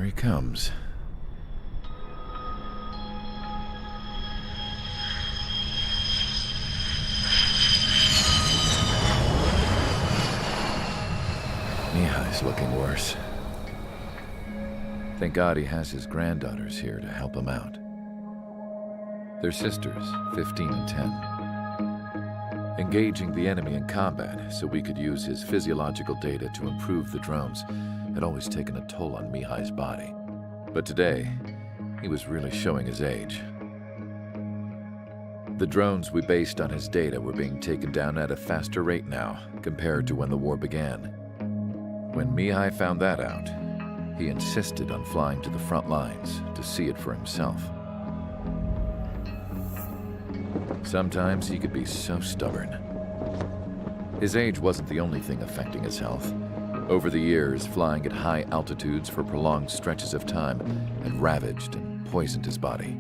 he comes. Mihai's looking worse. Thank God he has his granddaughters here to help him out. They're sisters, 15 and 10. Engaging the enemy in combat so we could use his physiological data to improve the drones had always taken a toll on Mihai's body. But today, he was really showing his age. The drones we based on his data were being taken down at a faster rate now compared to when the war began. When Mihai found that out, he insisted on flying to the front lines to see it for himself. Sometimes he could be so stubborn. His age wasn't the only thing affecting his health. Over the years, flying at high altitudes for prolonged stretches of time had ravaged and poisoned his body.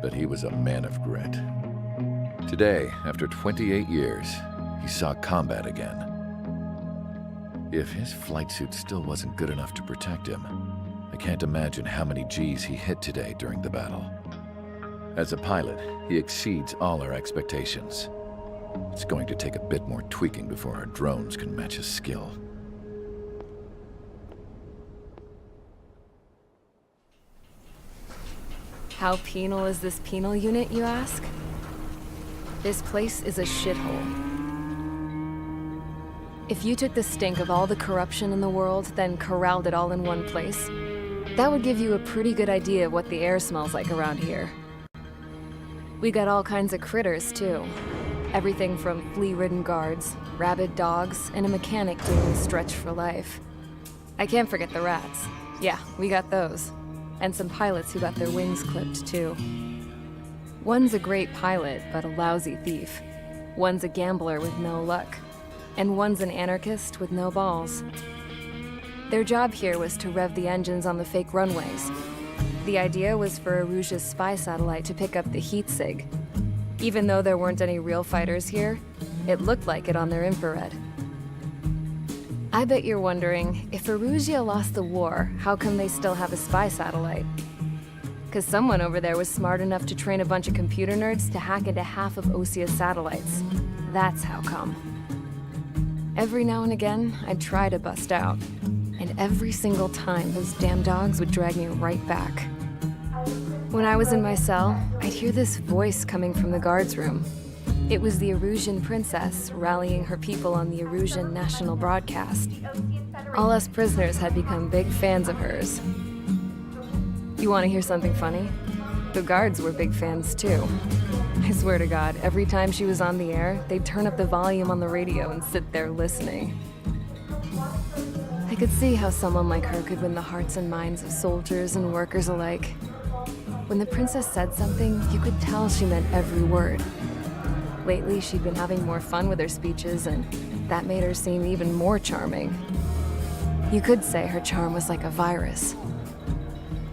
But he was a man of grit. Today, after 28 years, he saw combat again. If his flight suit still wasn't good enough to protect him, I can't imagine how many Gs he hit today during the battle. As a pilot, he exceeds all our expectations. It's going to take a bit more tweaking before our drones can match his skill. How penal is this penal unit, you ask? This place is a shithole. If you took the stink of all the corruption in the world, then corralled it all in one place, that would give you a pretty good idea of what the air smells like around here. We got all kinds of critters, too. Everything from flea-ridden guards, rabid dogs, and a mechanic doing a stretch for life. I can't forget the rats. Yeah, we got those. And some pilots who got their wings clipped, too. One's a great pilot, but a lousy thief. One's a gambler with no luck. And one's an anarchist with no balls. Their job here was to rev the engines on the fake runways. The idea was for Aruja's spy satellite to pick up the heat sig. Even though there weren't any real fighters here, it looked like it on their infrared. I bet you're wondering, if Aruja lost the war, how come they still have a spy satellite? 'Cause someone over there was smart enough to train a bunch of computer nerds to hack into half of Osia's satellites. That's how come. Every now and again, I'd try to bust out. And every single time, those damn dogs would drag me right back. When I was in my cell, I'd hear this voice coming from the guards room. It was the Arusian princess rallying her people on the Arusian national broadcast. All us prisoners had become big fans of hers. You want to hear something funny? The guards were big fans too. I swear to God, every time she was on the air, they'd turn up the volume on the radio and sit there listening. I could see how someone like her could win the hearts and minds of soldiers and workers alike. When the princess said something, you could tell she meant every word. Lately, she'd been having more fun with her speeches, and that made her seem even more charming. You could say her charm was like a virus.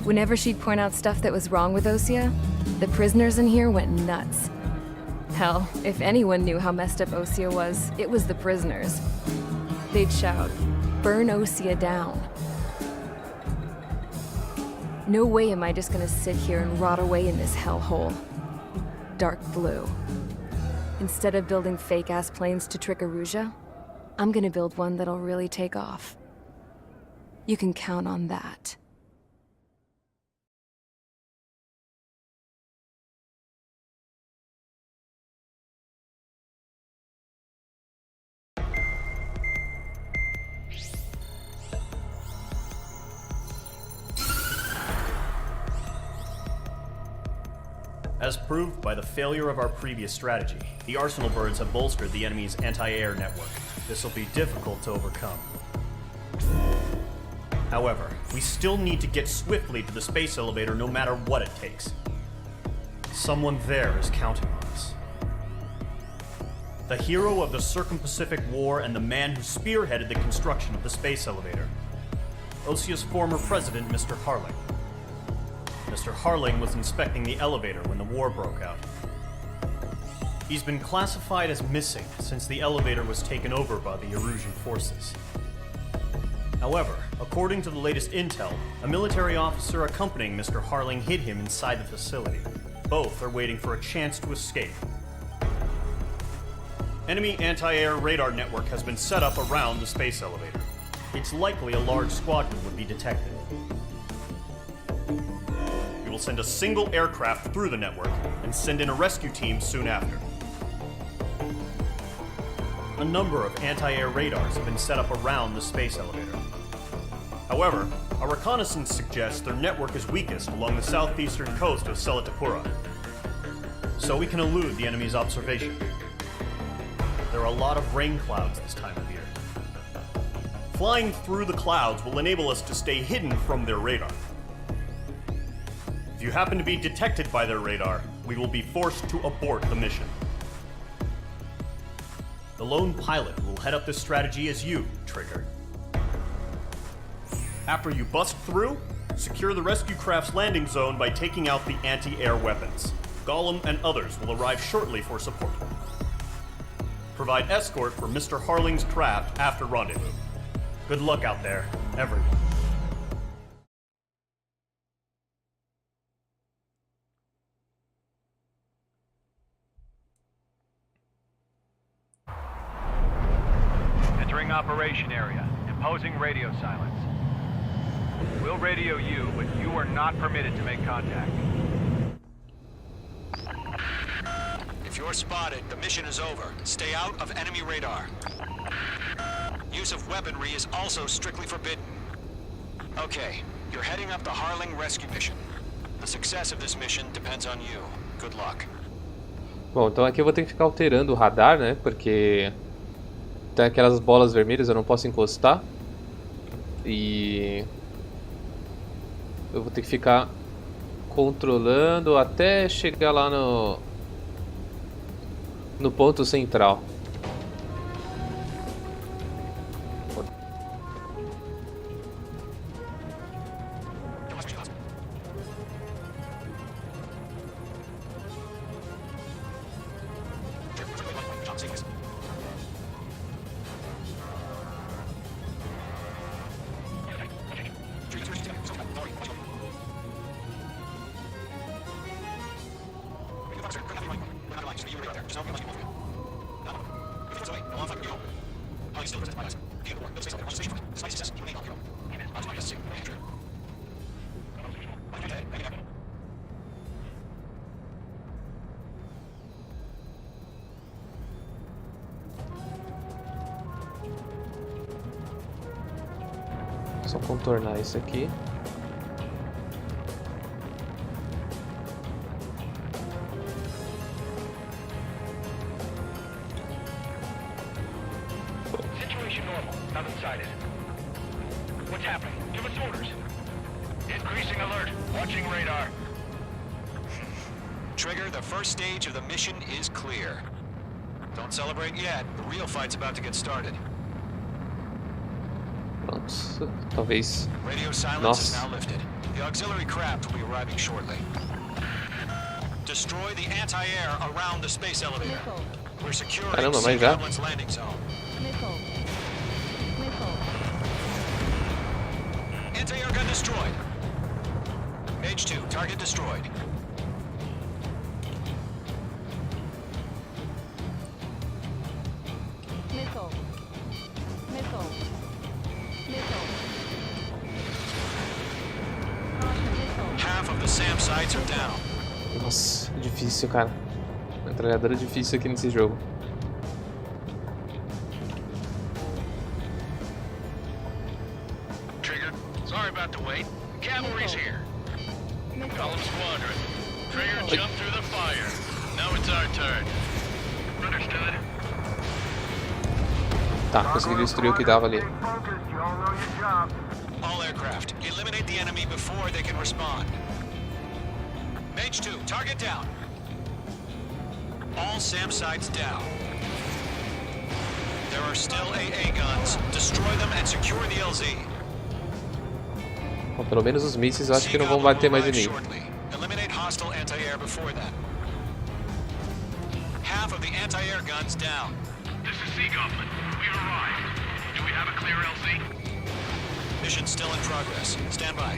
Whenever she'd point out stuff that was wrong with Osia, the prisoners in here went nuts. Hell, if anyone knew how messed up Osia was, it was the prisoners. They'd shout, "Burn Osia down." No way am I just gonna sit here and rot away in this hellhole. Dark blue. Instead of building fake-ass planes to trick Aruja, I'm gonna build one that'll really take off. You can count on that. As proved by the failure of our previous strategy, the Arsenal birds have bolstered the enemy's anti-air network. This will be difficult to overcome. However, we still need to get swiftly to the space elevator no matter what it takes. Someone there is counting on us. The hero of the Circum-Pacific War and the man who spearheaded the construction of the space elevator. Osia's former president, Mr. Harling. Mr. Harling was inspecting the elevator when the war broke out. He's been classified as missing since the elevator was taken over by the Erusian forces. However, According to the latest intel, a military officer accompanying Mr. Harling hid him inside the facility. Both are waiting for a chance to escape. Enemy anti-air radar network has been set up around the space elevator. It's likely a large squadron would be detected. We will send a single aircraft through the network and send in a rescue team soon after. A number of anti-air radars have been set up around the space elevator. However, our reconnaissance suggests their network is weakest along the southeastern coast of Selatapura, so we can elude the enemy's observation. There are a lot of rain clouds this time of year. Flying through the clouds will enable us to stay hidden from their radar. If you happen to be detected by their radar, we will be forced to abort the mission. The lone pilot will head up this strategy as you, Trigger. After you bust through, secure the rescue craft's landing zone by taking out the anti-air weapons. Gollum and others will arrive shortly for support. Provide escort for Mr. Harling's craft after rendezvous. Good luck out there, everyone. Entering operation area. Imposing radio silence. We'll radio you, but you are not permitted to make contact. If you're spotted, the mission is over. Stay out of enemy radar. Use of weaponry is also strictly forbidden. Okay, you're heading up the Harling rescue mission. The success of this mission depends on you. Good luck. Bom, então aqui eu vou ter que ficar alterando o radar, né? Porque tem aquelas bolas vermelhas, eu não posso encostar. E eu vou ter que ficar controlando até chegar lá no ponto central. Só contornar isso aqui. Situation normal. Nothing sighted. What's happening? Give us orders. Increasing alert. Watching radar. Trigger, the first stage of the mission is clear. Don't celebrate yet. The real fight's about to get started. Pronto, talvez. Radio silence is now lifted. The auxiliary craft will be arriving shortly. Destroy the anti-air around the space elevator. We're securing Goblin's landing zone. Anti-air gun destroyed. Mage 2, target destroyed. Half of the SAM sites are down. Nossa, difícil, cara. Metralhadora difícil aqui nesse jogo. Trigger, sorry about the wait. Cavalry's here. Column squadron. Trigger jumped through the fire. Now it's our turn. Understood. Tá, consegui destruir o que dava ali. All aircraft, eliminate the enemy before they can respond. Mage 2, target down. All SAM sites down. There are still AA guns. Destroy them and secure the LZ. Bom, pelo menos os mísseis eu acho que não vão bater mais em mim. Eliminate hostile anti-air before that. Half of the anti-air guns down. This is Sea Goblin. We've arrived. Do we have a clear LZ? Mission still in progress. Stand by.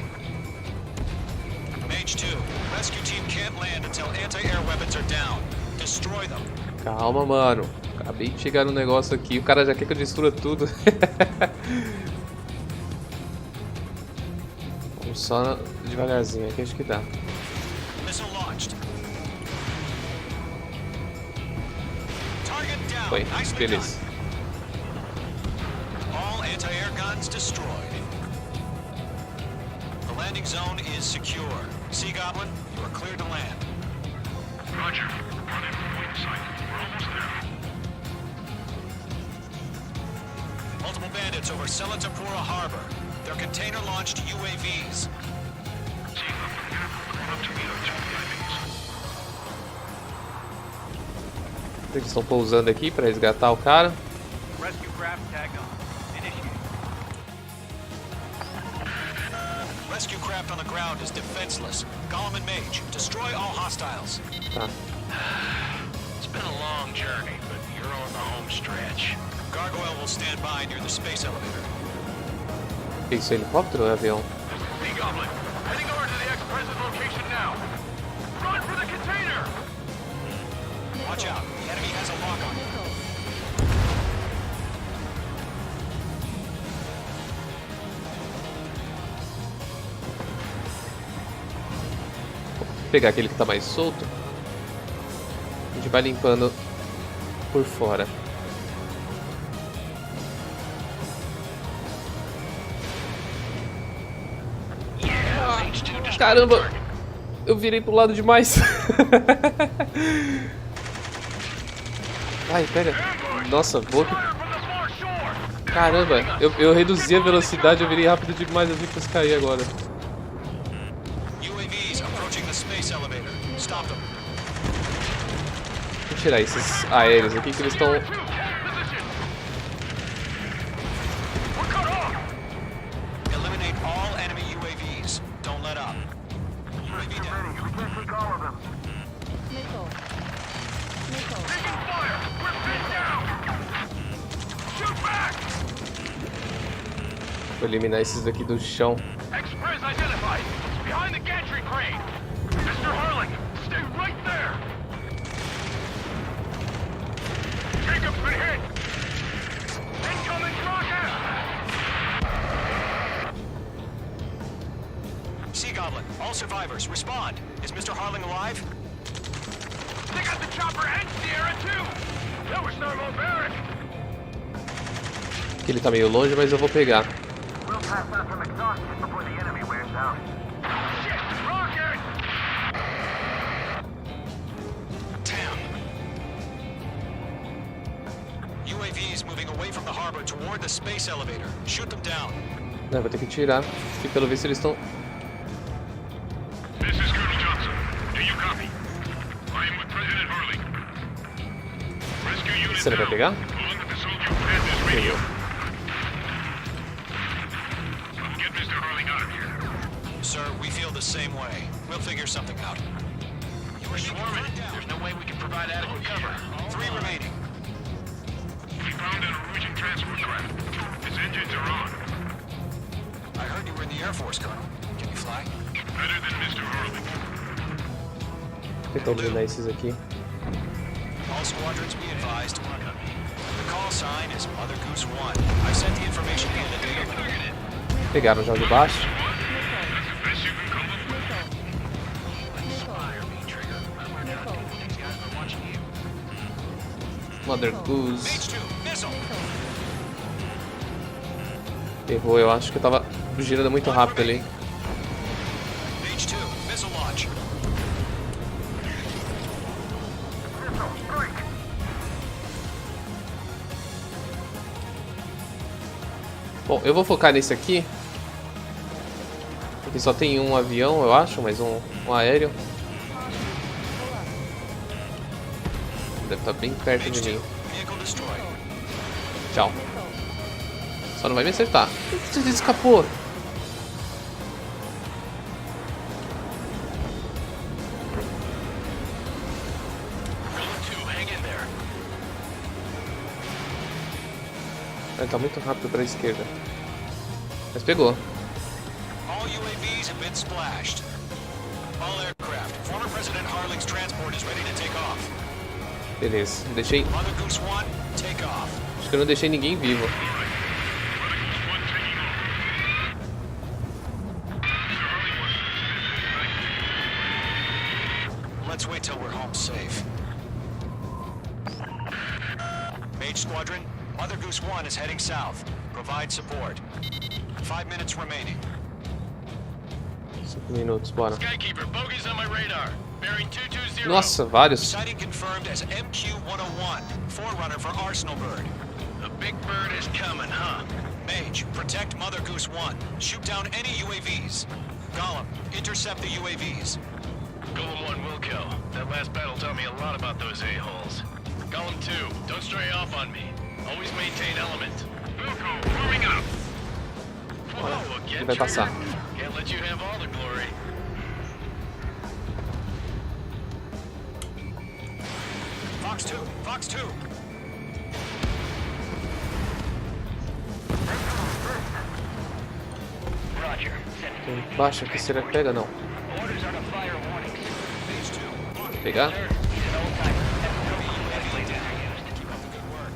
Mage 2, rescue team can't land until anti-air weapons are down. Destroy them. Calma, mano. Acabei de chegar no negócio aqui. O cara já quer que eu destrua tudo. Vamos só devagarzinho aqui, acho que dá. Missile launched. Target down. Foi, Nicely beleza. done. All anti-air guns destroyed. The landing zone is secure. Sea Goblin, you are cleared to land. Roger. Running from wing sight. We're almost there. Multiple bandits over Selatapura Harbor. They're container-launched UAVs. Team up from here. Going up to meet our two Pavys. Eles estão pousando aqui para resgatar o cara. Rescue craft tag on. Initiate. Rescue craft on the ground is defenseless. Golem and Mage, destroy all hostiles. Tá. It's been a long journey, but you're on the home stretch. Gargoyle will stand by near the space elevator. Isso é helicóptero ou é avião? Sea Goblin, heading over to the ex-present location now. Run for the container! Watch out, the enemy has a lock on you. Vou pegar aquele que tá mais solto. A gente vai limpando por fora. Caramba! Eu virei pro lado demais. Ai, pega. Nossa, vou aqui. Caramba, eu reduzi a velocidade, eu virei rápido demais, eu vi que cair agora. UAVs approaching the space elevator. Stop them. Vou tirar esses aéreos aqui que eles estão... Eliminate all enemy UAVs. Don't let up. UAV down. Taking fire! We're pinned down! Shoot back! Vou eliminar esses daqui do chão. Express identified. It's behind the gantry crane. Mr. Harling, stay right there. Jacob's been hit. Incoming rocket! Sea Goblin, all survivors, respond. Is Mr. Harling alive? They got the chopper and Sierra too. That was thermobaric. Aqui ele tá meio longe, mas eu vou pegar. We'll pass out some exhaustion before the enemy wears out. Shit, rocket! Damn. UAVs moving away from the harbor toward the space elevator. Shoot them down. Não, vou ter que tirar. E pelo visto eles estão... This is Colonel Johnson. Do you copy? I am with President Harling. Rescue unit Você não vai down. pegar? Along with the soldier who had this radio. We'll get Mr. Harling out of here. Sir, we feel the same way. We'll figure something out. We're swarming. There's no way we can provide adequate cover. 3 remaining. We found a Norwegian transport craft. Its engines are on. I heard you were in the Air Force, Colonel. Can you fly? Better than Mr. Harling. Vou tentar eliminar esses aqui. All squadrons be advised. The call sign is Mother Goose 1. I sent the information in the data link. Pegaram já o de baixo. Best you can come up with. Mother Goose. Mage 2, missile! Errou, eu acho que eu tava girando muito rápido ali. Mage 2, missile launch. Bom, eu vou focar nesse aqui. Porque só tem um avião, eu acho, mas um aéreo. Deve estar bem perto de mim. Vehicle destroyed. Tchau. Só não vai me acertar. Por que você escapou? Ele tá muito rápido pra esquerda. Mas pegou. All UAVs have been splashed. All aircraft. Former President Harling's transport is ready to take off. Beleza, não deixei. Mother Goose 1, take off. Acho que eu não deixei ninguém vivo. Let's wait till we're home safe. Mage Squadron, Mother Goose 1 is heading south. Provide support. 5 minutes remaining. 5 minutos, bora. Skykeeper, bogeys on my radar. Bearing 220. Nossa, vários. Sighting confirmed as MQ-101, forerunner for Arsenal Bird. The big bird is coming, huh? Mage, protect Mother Goose 1. Shoot down any UAVs. Gollum, intercept the UAVs. Golem 1 will kill. That last battle taught me a lot about those a-holes. Golem 2, don't stray off on me. Always maintain element. Wilco, warming up. Whoa, again, Vai passar. Can't let you have all the glory. Fox 2, Fox 2. Roger. Tem baixo aqui, será que pega? Não. Orders are to fire warnings. Phase 2. Pegar? He's an old-timer. That's lasers are used. Keep up the good work.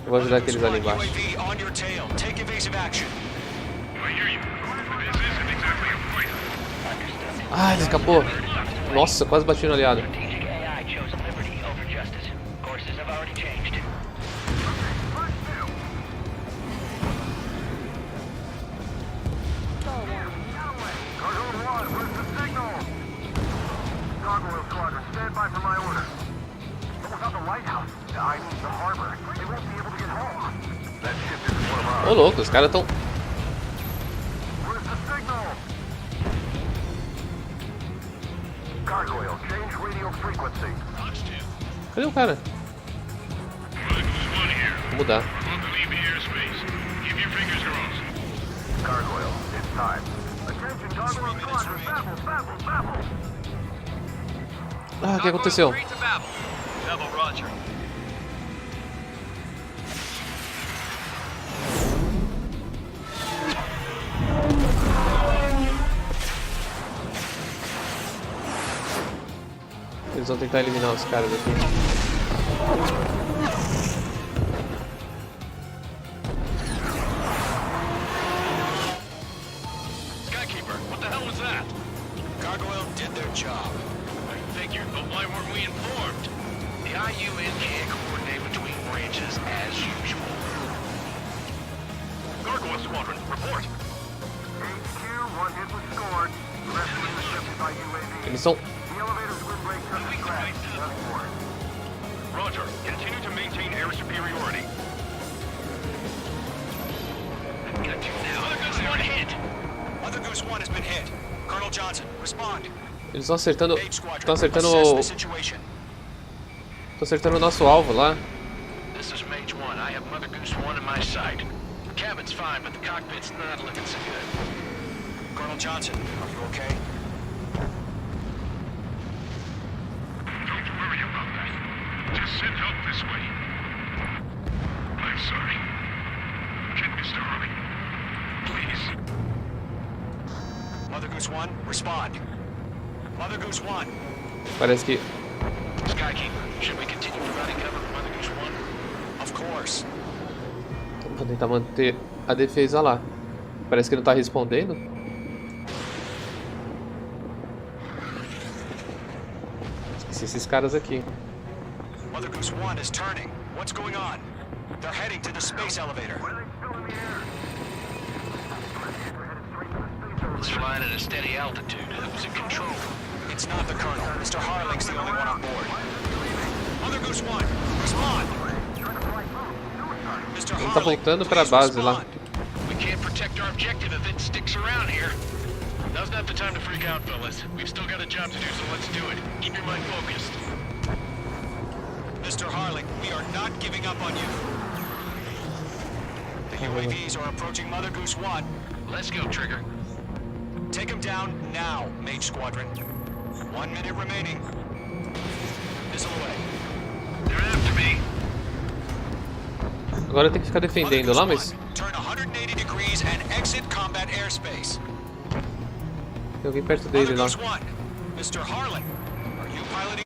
Eu vou ajudar aqueles ali embaixo. UAV on your tail. Take evasive action. I hear you. This isn't exactly a fight. Ah, ele escapou. Nossa, quase bati no aliado. Strategic AI chose liberty over justice. Courses have already changed. Gargoyle Squadron, stand by for my order. What about the lighthouse? I mean the harbor. They won't be able to get home. That ship isn't one of Ô ours. louco, os caras tão. Where's the signal? Gargoyle, change radio frequency. Fox 2. Cadê o cara? Mother Goose 1 here. Vou mudar. Want to leave the airspace. Keep your fingers crossed. Gargoyle, it's time. Attention, Gargoyle Squadron, babble, babble, babble. Ah, o que aconteceu? Devil Roger. Eles vão tentar eliminar os caras aqui. Skykeeper, what the hell was that? Gargoyle did their job. I figured, but why weren't we informed? The IUN can't coordinate between branches as usual. Gargoyle Squadron, report. HQ, one hit was scored. The rest were intercepted by UAV. Eles são. The elevator's windbreak doesn't crash. Just warn. Roger, continue to maintain air superiority. Got you now. Mother Goose 1 hit. Mother Goose 1 has been hit. Colonel Johnson, respond. Eles estão acertando. Mage Squadron, Estão acertando assess o. the situation. Estão acertando o nosso alvo lá. This is Mage 1. I have Mother Goose 1 in my sight. Cabin's fine, but the cockpit's not looking so good. Colonel Johnson, are you okay? Don't worry about that. Just send help this way. I'm sorry. Get Mr. Harley. Please. Mother Goose 1, respond. Mother Goose 1. Parece que. Skykeeper, should we continue providing cover for Mother Goose 1? Of course. Vou tentar manter a defesa lá. Parece que não tá respondendo. Esqueci esses caras aqui. Mother Goose 1 is turning. What's going on? They're heading to the space elevator. It's flying at a steady altitude. Who's in control? It's not the Colonel. Mr. Harling's the only one on board. Mother Goose 1, respond. Mr. Ele tá Harling, voltando pra please base lá. respond. We can't protect our objective if it sticks around here. Now's not the time to freak out, fellas. We've still got a job to do, so let's do it. Keep your mind focused. Mr. Harling, we are not giving up on you. The UAVs are approaching Mother Goose 1. Let's go, Trigger. Take him down now, Mage Squadron. 1 minute remaining. Missile away. They're after me. Agora eu tenho que ficar defendendo lá, mas. Turn 180 degrees freeze and exit combat airspace. Tem alguém perto dele lá. Goose 1, Mr. Harling, are you piloting?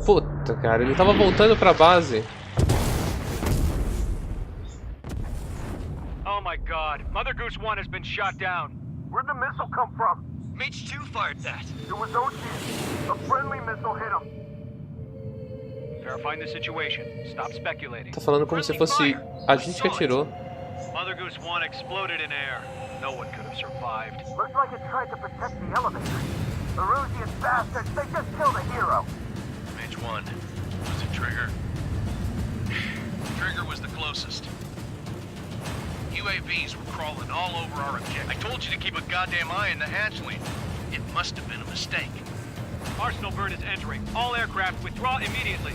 Puta, cara, ele tava voltando pra base. Oh my god, Mother Goose 1 has been shot down. Where'd the missile come from? Mage 2 fired that. It was OG. A friendly missile hit him. Verifying the situation. Stop speculating. Tá falando como se fosse a gente que atirou. Mother Goose 1 exploded in air. No one could have survived. Looks like it tried to protect the elevator. The Rusian bastards, they just killed a hero. Mage 1. Was it Trigger? Trigger was the closest. UAVs were crawling all over our objective. I told you to keep a goddamn eye in the hatchling. It must have been a mistake. Arsenal burn is entering. All aircraft withdraw immediately.